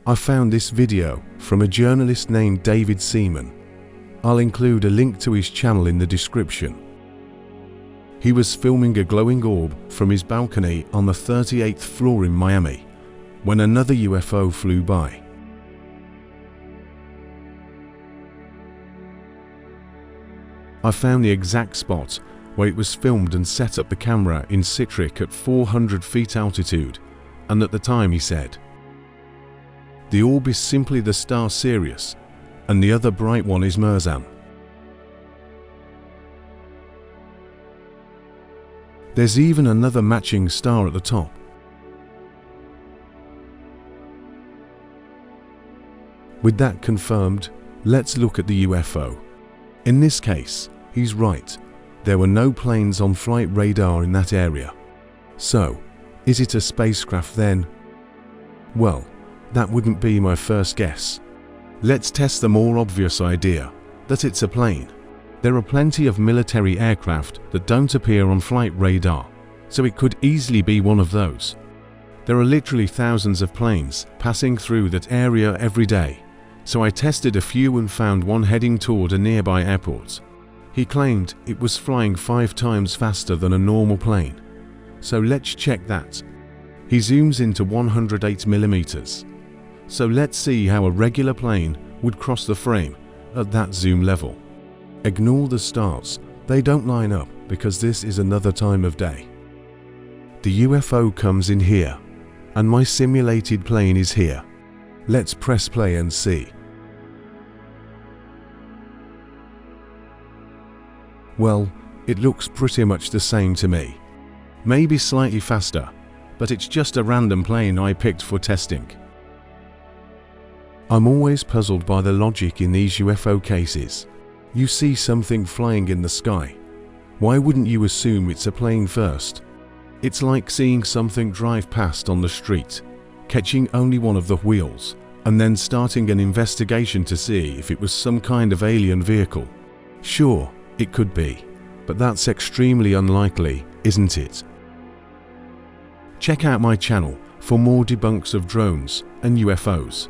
I found this video from a journalist named Seaman. I'll include a link to his channel in the description. He was filming a glowing orb from his balcony on the 38th floor in Miami when another UFO flew by. I found the exact spot where it was filmed and set up the camera in situ at 400 feet altitude, and at the time he said, "The orb is simply the star Sirius, and the other bright one is Mersenne." There's even another matching star at the top. With that confirmed, let's look at the UFO. In this case, he's right. There were no planes on flight radar in that area. So, is it a spacecraft then? Well, that wouldn't be my first guess. Let's test the more obvious idea, that it's a plane. There are plenty of military aircraft that don't appear on flight radar, so it could easily be one of those. There are literally thousands of planes passing through that area every day, so I tested a few and found one heading toward a nearby airport. He claimed it was flying 5 times faster than a normal plane. So let's check that. He zooms into 108 millimeters. So let's see how a regular plane would cross the frame at that zoom level. Ignore the stars, they don't line up because this is another time of day. The UFO comes in here, and my simulated plane is here. Let's press play and see. Well, it looks pretty much the same to me. Maybe slightly faster, but it's just a random plane I picked for testing. I'm always puzzled by the logic in these UFO cases. You see something flying in the sky. Why wouldn't you assume it's a plane first? It's like seeing something drive past on the street, catching only one of the wheels, and then starting an investigation to see if it was some kind of alien vehicle. Sure, it could be, but that's extremely unlikely, isn't it? Check out my channel for more debunks of drones and UFOs.